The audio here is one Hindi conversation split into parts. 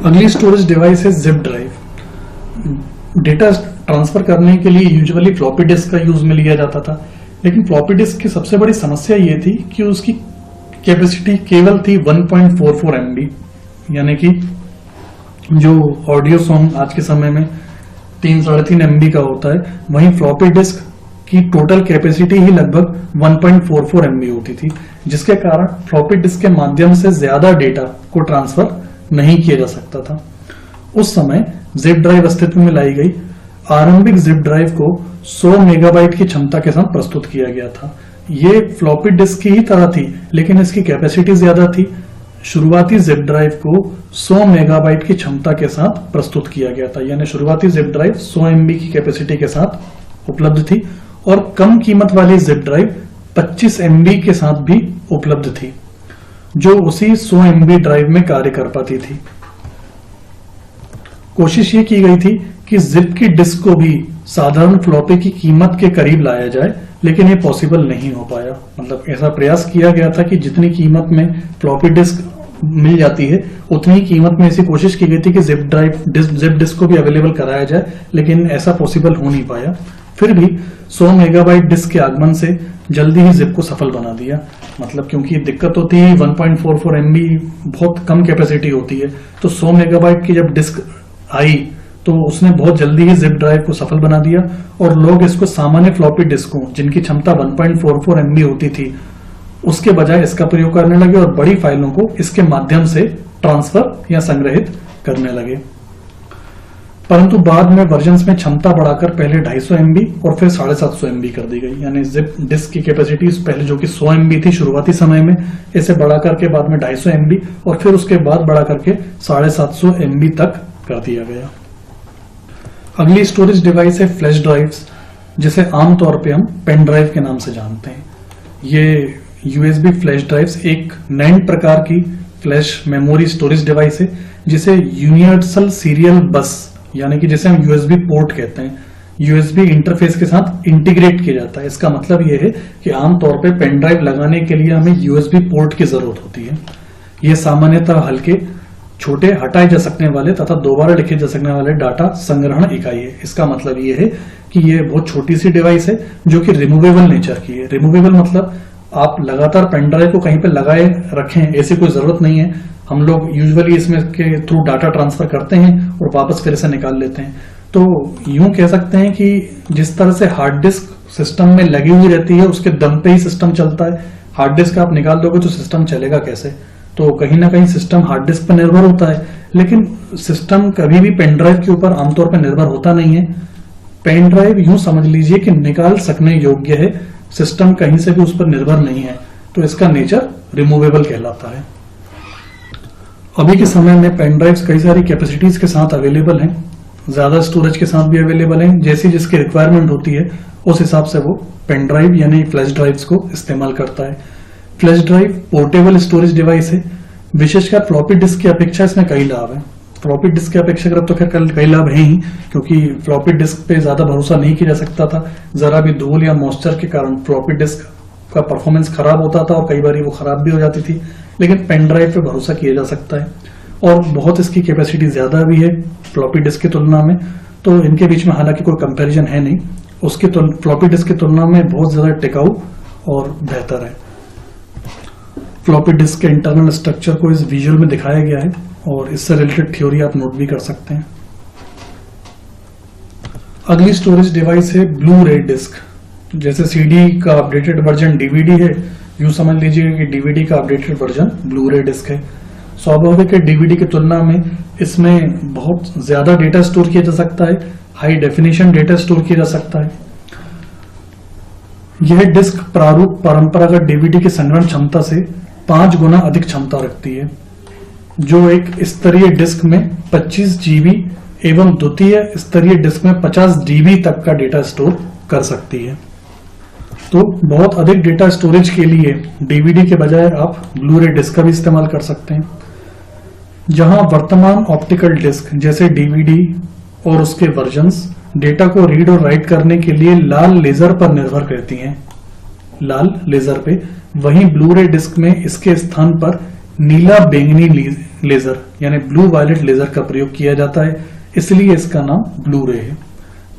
अगली स्टोरेज डिवाइस है जिप ड्राइव। डेटा ट्रांसफर करने के लिए यूजुअली फ्लॉपी डिस्क का यूज में लिया जाता था, लेकिन फ्लॉपी डिस्क की सबसे बड़ी समस्या ये थी कि उसकी कैपेसिटी केवल थी 1.44 MB, यानी कि जो ऑडियो सॉन्ग आज के समय में 3-3.5 MB का होता है, वहीं फ्लॉपी डिस्क की टोटल कैपेसिटी ही लगभग 1.44 MB होती थी, जिसके कारण फ्लॉपी डिस्क के माध्यम से ज्यादा डेटा को ट्रांसफर नहीं किया जा सकता था। उस समय जिप ड्राइव अस्तित्व में लाई गई। आरंभिक जिप ड्राइव को 100 मेगाबाइट की क्षमता के साथ प्रस्तुत किया गया था। ये फ्लॉपी डिस्क की ही तरह थी, लेकिन इसकी कैपेसिटी ज्यादा थी। शुरुआती जिप ड्राइव को 100 मेगाबाइट की क्षमता के साथ प्रस्तुत किया गया था, यानी शुरुआती जिप ड्राइव 100 MB की कैपेसिटी के साथ उपलब्ध थी, और कम कीमत वाली जिप ड्राइव 25 MB के साथ भी उपलब्ध थी, जो उसी 100 MB ड्राइव में कार्य कर पाती थी। कोशिश ये की गई थी कि जिप की डिस्क को भी साधारण फ्लॉपी की कीमत के करीब लाया जाए, लेकिन ये पॉसिबल नहीं हो पाया। मतलब ऐसा प्रयास किया गया था कि जितनी कीमत में फ्लॉपी डिस्क मिल जाती है, उतनी कीमत में ऐसी कोशिश की गई थी कि जिप डिस्क को भी अवेलेबल कराया जाए, लेकिन ऐसा पॉसिबल हो नहीं पाया। फिर भी 100 मेगाबाइट डिस्क के आगमन से जल्दी ही जिप को सफल बना दिया। मतलब क्योंकि दिक्कत होती है 1.44 MB बहुत कम कैपेसिटी होती है, तो 100 मेगाबाइट की जब डिस्क आई तो उसने बहुत जल्दी ही जिप ड्राइव को सफल बना दिया, और लोग इसको सामान्य फ्लॉपी डिस्कों जिनकी क्षमता 1.44 MB होती थी उसके बजाय इसका प्रयोग करने लगे, और बड़ी फाइलों को इसके माध्यम से ट्रांसफर या संग्रहित करने लगे। परंतु बाद में वर्जन्स में क्षमता बढ़ाकर पहले 250 MB और फिर 750 MB कर दी गई, यानी जिप डिस्क की कैपेसिटी पहले जो कि 100 MB थी शुरुआती समय में, इसे बढ़ा करके बाद में 250 MB और फिर उसके बाद बढ़ा करके 750 MB तक कर दिया गया। अगली स्टोरेज डिवाइस है फ्लैश ड्राइव्स, जिसे आमतौर पे हम पेन ड्राइव के नाम से जानते हैं। ये USB फ्लैश ड्राइव्स एक NAND प्रकार की फ्लैश मेमोरी स्टोरेज डिवाइस है, जिसे यूनिवर्सल सीरियल बस यानी कि जिसे हम USB पोर्ट कहते हैं, USB इंटरफेस के साथ इंटीग्रेट किया जाता है। इसका मतलब यह है कि आमतौर पे पेन ड्राइव लगाने के लिए हमें USB पोर्ट की जरूरत होती है। यह सामान्यतः हल्के, छोटे, हटाए जा सकने वाले तथा दोबारा लिखे जा सकने वाले डाटा संग्रहण इकाई है। इसका मतलब यह है कि यह बहुत छोटी सी डिवाइस है जो कि रिमूवेबल नेचर की है। रिमूवेबल मतलब आप लगातार पेन ड्राइव को कहीं पे लगाए रखें ऐसी कोई जरूरत नहीं है। हम लोग यूजुअली इसमें के थ्रू डाटा ट्रांसफर करते हैं और वापस फिर से निकाल लेते हैं। तो यूं कह सकते हैं कि जिस तरह से हार्ड डिस्क सिस्टम में लगी हुई रहती है, उसके दम पे ही सिस्टम चलता है। हार्ड डिस्क आप निकाल दोगे तो सिस्टम चलेगा कैसे? तो कहीं ना कहीं सिस्टम हार्ड डिस्क पर निर्भर होता है, लेकिन सिस्टम कभी भी पेन ड्राइव के ऊपर आमतौर पर निर्भर होता नहीं है। पेन ड्राइव यूं समझ लीजिए कि निकाल सकने योग्य है, सिस्टम कहीं से भी उस पर निर्भर नहीं है, तो इसका नेचर रिमूवेबल कहलाता है। अभी के समय में पेन ड्राइव्स कई सारी कैपेसिटीज के साथ अवेलेबल हैं, ज्यादा स्टोरेज के साथ भी अवेलेबल हैं। जैसी जिसकी रिक्वायरमेंट होती है उस हिसाब से वो पेन ड्राइव यानी फ्लैश ड्राइव्स को इस्तेमाल करता है। Flash drive portable storage device है। विशेषकर फ्लॉपी डिस्क की अपेक्षा इसमें कई लाभ है। फ्लॉपी डिस्क की अपेक्षा तो खैर कई लाभ हैं ही, क्योंकि फ्लॉपी डिस्क पे ज्यादा भरोसा नहीं किया जा सकता था। जरा भी धूल या मॉइस्चर के कारण फ्लॉपी डिस्क का परफॉर्मेंस खराब होता था और कई बार वो खराब भी हो जाती थी। लेकिन पेन ड्राइव पे भरोसा किया जा सकता है, और बहुत इसकी कैपेसिटी ज्यादा भी है फ्लॉपी डिस्क की तुलना में। तो इनके बीच में हालांकि कोई कंपैरिजन है नहीं, उसकी फ्लॉपी डिस्क की तुलना में बहुत ज्यादा टिकाऊ और बेहतर है। फ्लॉपी डिस्क के इंटरनल स्ट्रक्चर को इस विजुअल में दिखाया गया है, और इससे रिलेटेड थ्योरी आप नोट भी कर सकते हैं। अगली स्टोरेज डिवाइस है ब्लू रे डिस्क। जैसे CD का अपडेटेड वर्जन DVD है, यूं समझ लीजिए कि DVD का अपडेटेड वर्जन ब्लू रे डिस्क है। स्वाभाविक है DVD की तुलना में इसमें बहुत ज्यादा डेटा स्टोर किया जा सकता है, हाई डेफिनेशन डेटा स्टोर किया जा सकता है। यह डिस्क प्रारूप परंपरागत DVD की संग्रहण क्षमता से 5 गुना अधिक क्षमता रखती है, जो एक स्तरीय डिस्क में 25 GB एवं द्वितीय स्तरीय डिस्क में 50 DB तक का डेटा स्टोर कर सकती है। तो बहुत अधिक डेटा स्टोरेज के लिए DVD के बजाय आप ब्लू रे डिस्क का भी इस्तेमाल कर सकते हैं। जहां वर्तमान ऑप्टिकल डिस्क जैसे DVD और उसके वर्जन्स डेटा को रीड और राइट करने के लिए लाल लेजर पर निर्भर करती हैं, लाल लेजर पे, वहीं ब्लू रे डिस्क में इसके स्थान पर नीला बैंगनी लेजर यानी ब्लू वायलेट लेजर का प्रयोग किया जाता है, इसलिए इसका नाम ब्लू रे है।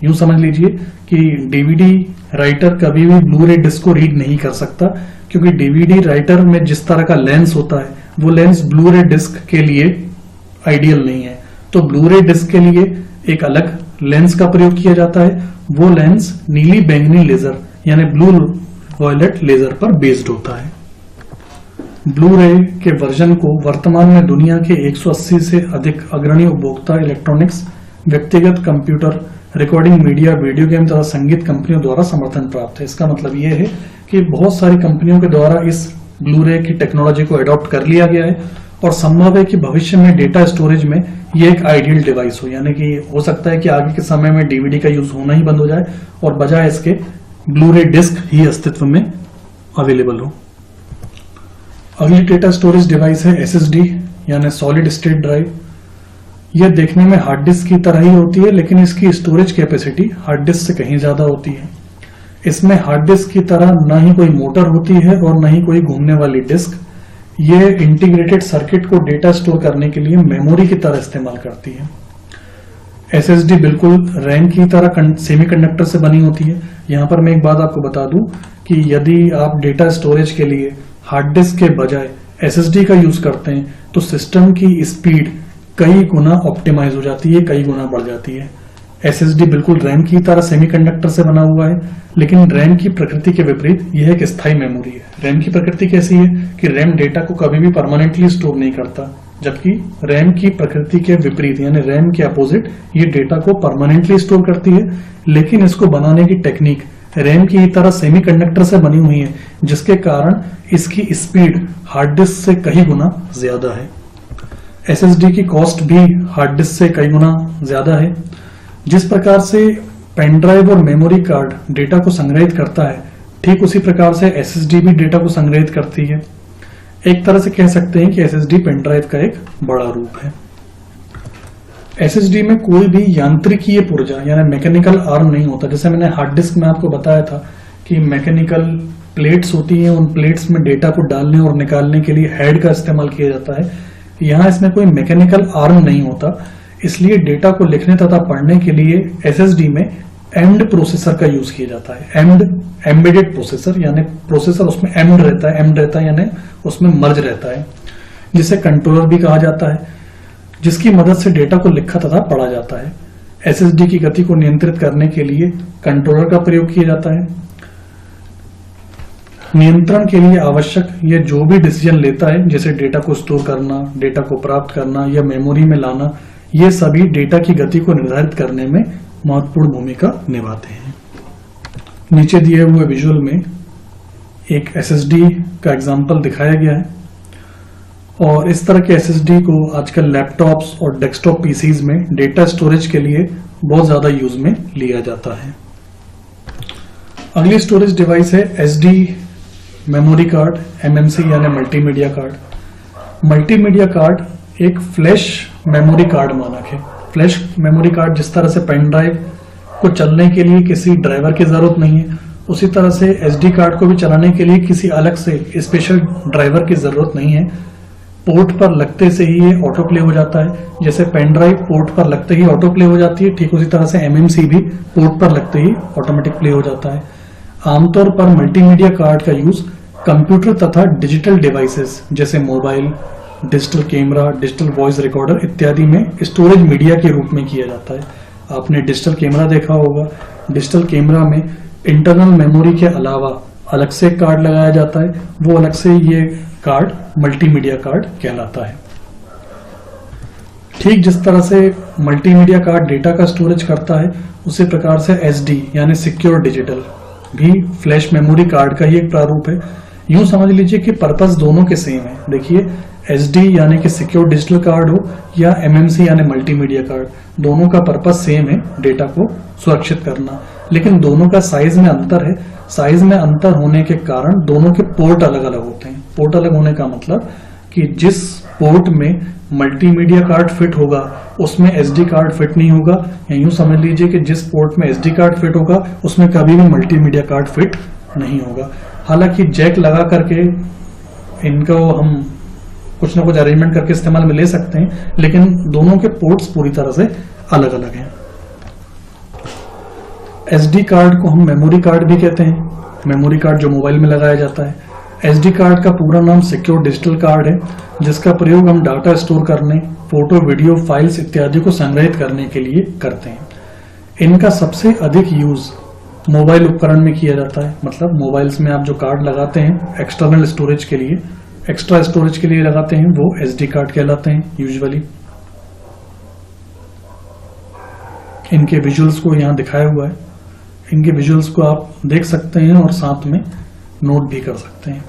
यूं समझ लीजिए कि डीवीडी राइटर कभी भी ब्लू रे डिस्क को रीड नहीं कर सकता, क्योंकि डीवीडी राइटर में जिस तरह का लेंस होता है वो लेंस ब्लू रे डिस्क के लिए आइडियल नहीं है। तो ब्लू रे डिस्क के लिए एक अलग लेंस का प्रयोग किया जाता है, वो लेंस नीली बैंगनी लेजर यानी ब्लू वायलेट लेजर पर बेस्ड होता है। ब्लू रे के वर्जन को वर्तमान में दुनिया के 180 से अधिक अग्रणी उपभोक्ता इलेक्ट्रॉनिक्स, व्यक्तिगत computer, recording media, video game तथा संगीत कंपनियों द्वारा समर्थन प्राप्त है। इसका मतलब यह है कि बहुत सारी कंपनियों के द्वारा इस ब्लू रे की टेक्नोलॉजी को अडॉप्ट कर लिया गया है और संभव है कि भविष्य में डेटा स्टोरेज में ये एक आइडियल डिवाइस हो, यानी कि हो सकता है कि आगे के समय में डीवीडी का यूज होना ही बंद हो जाए और बजाय इसके ब्लू रे डिस्क ही अस्तित्व में अवेलेबल हो। अगली डेटा स्टोरेज डिवाइस है एसएसडी यानी सॉलिड स्टेट ड्राइव। यह देखने में हार्ड डिस्क की तरह ही होती है, लेकिन इसकी स्टोरेज कैपेसिटी हार्ड डिस्क से कहीं ज्यादा होती है। इसमें हार्ड डिस्क की तरह न ही कोई मोटर होती है और न ही कोई घूमने वाली डिस्क। यह इंटीग्रेटेड सर्किट को डेटा स्टोर करने के लिए मेमोरी की तरह इस्तेमाल करती है। एसएसडी बिल्कुल रैम की तरह सेमीकंडक्टर से बनी होती है। यहां पर मैं एक बात आपको बता दूं कि यदि आप डेटा स्टोरेज के लिए हार्ड डिस्क के बजाय एसएसडी का यूज करते हैं तो सिस्टम की स्पीड कई गुना ऑप्टिमाइज हो जाती है, कई गुना बढ़ जाती है। एसएसडी बिल्कुल रैम की तरह सेमीकंडक्टर से बना हुआ है, लेकिन रैम की प्रकृति के विपरीत यह एक स्थायी मेमोरी है। रैम की प्रकृति कैसी है कि रैम डेटा को कभी भी परमानेंटली स्टोर नहीं करता, जबकि रैम की प्रकृति के विपरीत यानी रैम के अपोजिट ये डेटा को परमानेंटली स्टोर करती है। लेकिन इसको बनाने की टेक्निक रैम की तरह सेमीकंडक्टर से बनी हुई है, जिसके कारण इसकी स्पीड हार्ड डिस्क से कई गुना ज्यादा है। एसएसडी की कॉस्ट भी हार्ड डिस्क से कई गुना ज्यादा है। जिस प्रकार से पेन ड्राइव और मेमोरी कार्ड डेटा को संग्रहित करता है, ठीक उसी प्रकार से एसएसडी भी डेटा को संग्रहित करती है। एक तरह से कह सकते हैं कि एसएसडी पेन ड्राइव का एक बड़ा रूप है। एसएसडी में कोई भी यांत्रिकीय पुर्जा यानी मैकेनिकल आर्म नहीं होता। जैसे मैंने हार्ड डिस्क में आपको बताया था कि मैकेनिकल प्लेट्स होती हैं, उन प्लेट्स में डेटा को डालने और निकालने के लिए हेड का इस्तेमाल किया जाता है। यहाँ इसमें कोई मैकेनिकल आर्म नहीं होता, इसलिए डेटा को लिखने तथा पढ़ने के लिए एसएसडी में एम्ड प्रोसेसर का यूज किया जाता है। एम्बेडेड प्रोसेसर यानी प्रोसेसर उसमें एम्ड रहता है यानी उसमें मर्ज रहता है, जिसे कंट्रोलर भी कहा जाता है, जिसकी मदद से डेटा को लिखा तथा पढ़ा जाता है। एसएसडी की गति को नियंत्रित करने के लिए कंट्रोलर का प्रयोग किया जाता है। नियंत्रण के लिए आवश्यक यह जो भी डिसीजन लेता है, जैसे डेटा को स्टोर करना, डेटा को प्राप्त करना या मेमोरी में लाना, ये सभी डेटा की गति को निर्धारित करने में महत्वपूर्ण भूमिका निभाते हैं। नीचे दिए हुए विजुअल में एक एसएसडी का एग्जाम्पल दिखाया गया है और इस तरह के एसएसडी को आजकल लैपटॉप्स और डेस्कटॉप पीसीज में डेटा स्टोरेज के लिए बहुत ज्यादा यूज में लिया जाता है। अगली स्टोरेज डिवाइस है एसडी मेमोरी कार्ड, एमएमसी यानी मल्टीमीडिया कार्ड। मल्टीमीडिया कार्ड एक फ्लैश मेमोरी कार्ड मानक है। फ्लैश मेमोरी कार्ड जिस तरह से पेन ड्राइव को चलने के लिए किसी ड्राइवर की जरूरत नहीं है, उसी तरह से एसडी कार्ड को भी चलाने के लिए किसी अलग से स्पेशल ड्राइवर की जरूरत नहीं है। पोर्ट पर लगते से ही ये ऑटो प्ले हो जाता है। जैसे पेन ड्राइव पोर्ट पर लगते ही ऑटो प्ले हो जाती है, ठीक उसी तरह से एमएमसी भी पोर्ट पर लगते ही ऑटोमेटिक प्ले हो जाता है। आमतौर पर मल्टीमीडिया कार्ड का यूज कंप्यूटर तथा डिजिटल डिवाइसेस जैसे mobile, digital camera, digital voice recorder इत्यादि में स्टोरेज मीडिया के रूप में किया जाता है। आपने डिजिटल कैमरा देखा होगा। डिजिटल कैमरा में इंटरनल मेमोरी के अलावा अलग से कार्ड लगाया जाता है, वो अलग से ये कार्ड मल्टीमीडिया कार्ड कहलाता है। ठीक जिस तरह से मल्टीमीडिया कार्ड डेटा का स्टोरेज करता है, उसी प्रकार से एसडी यानी सिक्योर डिजिटल भी फ्लैश मेमोरी कार्ड का ही एक प्रारूप है। यूं समझ लीजिए कि पर्पस दोनों के सेम है। देखिए एसडी यानी कि सिक्योर डिजिटल कार्ड हो या एमएमसी यानी मल्टीमीडिया कार्ड, दोनों का पर्पस सेम है, डेटा को सुरक्षित करना। लेकिन दोनों का साइज में अंतर है। साइज में अंतर होने के कारण दोनों के पोर्ट अलग अलग होते हैं। पोर्ट अलग होने का मतलब कि जिस पोर्ट में मल्टीमीडिया कार्ड फिट होगा उसमें एसडी कार्ड फिट नहीं होगा, या यूं समझ लीजिए कि जिस पोर्ट में एसडी कार्ड फिट होगा उसमें कभी भी मल्टीमीडिया कार्ड फिट नहीं होगा। हालांकि जैक लगा करके इनको हम कुछ ना कुछ अरेंजमेंट करके इस्तेमाल में ले सकते हैं, लेकिन दोनों के पोर्ट्स पूरी तरह से अलग अलग हैं। SD कार्ड को हम मेमोरी कार्ड भी कहते हैं, मेमोरी कार्ड जो मोबाइल में लगाया जाता है। SD कार्ड का पूरा नाम सिक्योर डिजिटल कार्ड है, जिसका प्रयोग हम डाटा स्टोर करने, फोटो, वीडियो, फाइल्स इत्यादि को संग्रहित करने के लिए करते हैं। इनका सबसे अधिक यूज मोबाइल उपकरण में किया जाता है, मतलब मोबाइल्स में आप जो कार्ड लगाते हैं एक्सटर्नल स्टोरेज के लिए, एक्स्ट्रा स्टोरेज के लिए लगाते हैं, वो SD कार्ड कहलाते हैं यूजुअली। इनके विजुअल्स को यहाँ दिखाया हुआ है, इनके विजुअल्स को आप देख सकते हैं और साथ में नोट भी कर सकते हैं।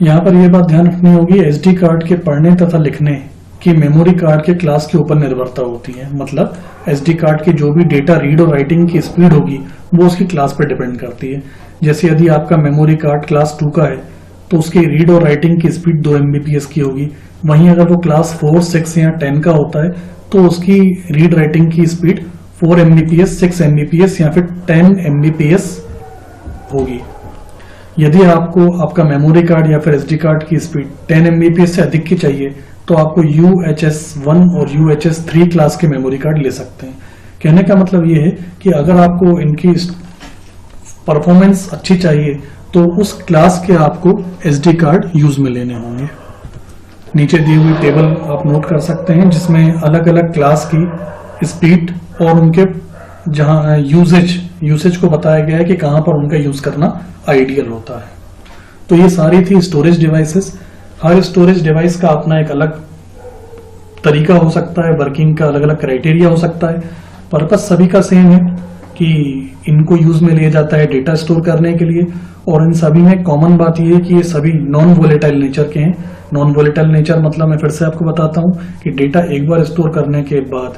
यहां पर यह बात ध्यान रखनी होगी, SD कार्ड के पढ़ने तथा लिखने की मेमोरी कार्ड के क्लास के ऊपर निर्भरता होती है। मतलब SD कार्ड की जो भी डेटा रीड और राइटिंग की स्पीड होगी वो उसकी क्लास पर डिपेंड करती है। जैसे यदि आपका मेमोरी कार्ड क्लास 2 का है तो उसकी रीड और राइटिंग की स्पीड 2 MBps की होगी। वहीं अगर वो क्लास 4, 6 या 10 का होता है तो उसकी रीड राइटिंग की स्पीड 4 MBps, 6 MBps या फिर 10 MBps होगी। यदि आपको आपका मेमोरी कार्ड या फिर SD कार्ड की स्पीड 10 MBps से अधिक की चाहिए तो आपको UHS-1 और UHS-3 क्लास के मेमोरी कार्ड ले सकते हैं। कहने का मतलब ये है कि अगर आपको इनकी परफॉर्मेंस अच्छी चाहिए तो उस क्लास के आपको SD कार्ड यूज में लेने होंगे। नीचे दी हुई टेबल आप नोट कर सकते हैं, जिसमें अलग अलग क्लास की स्पीड और उनके जहां यूसेज को बताया गया है कि कहां पर उनका यूज करना आइडियल होता है। तो ये सारी थी स्टोरेज डिवाइसेस। हर स्टोरेज डिवाइस का अपना एक अलग तरीका हो सकता है, वर्किंग का अलग अलग क्राइटेरिया हो सकता है। पर्पस सभी का सेम है कि इनको यूज में लिया जाता है डेटा स्टोर करने के लिए, और इन सभी में कॉमन बात यह है कि ये सभी नॉन वोलेटाइल नेचर के हैं। नॉन वोलेटाइल नेचर मतलब मैं फिर से आपको बताता हूं कि डेटा एक बार स्टोर करने के बाद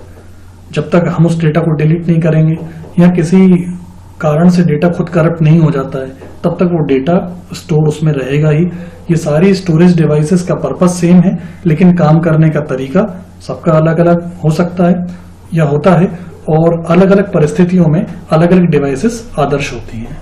जब तक हम उस डेटा को डिलीट नहीं करेंगे या किसी कारण से डेटा खुद करप्ट नहीं हो जाता है तब तक वो डेटा स्टोर उसमें रहेगा ही। ये सारी स्टोरेज डिवाइसेस का पर्पस सेम है, लेकिन काम करने का तरीका सबका अलग अलग हो सकता है या होता है, और अलग अलग परिस्थितियों में अलग अलग डिवाइसेस आदर्श होती हैं।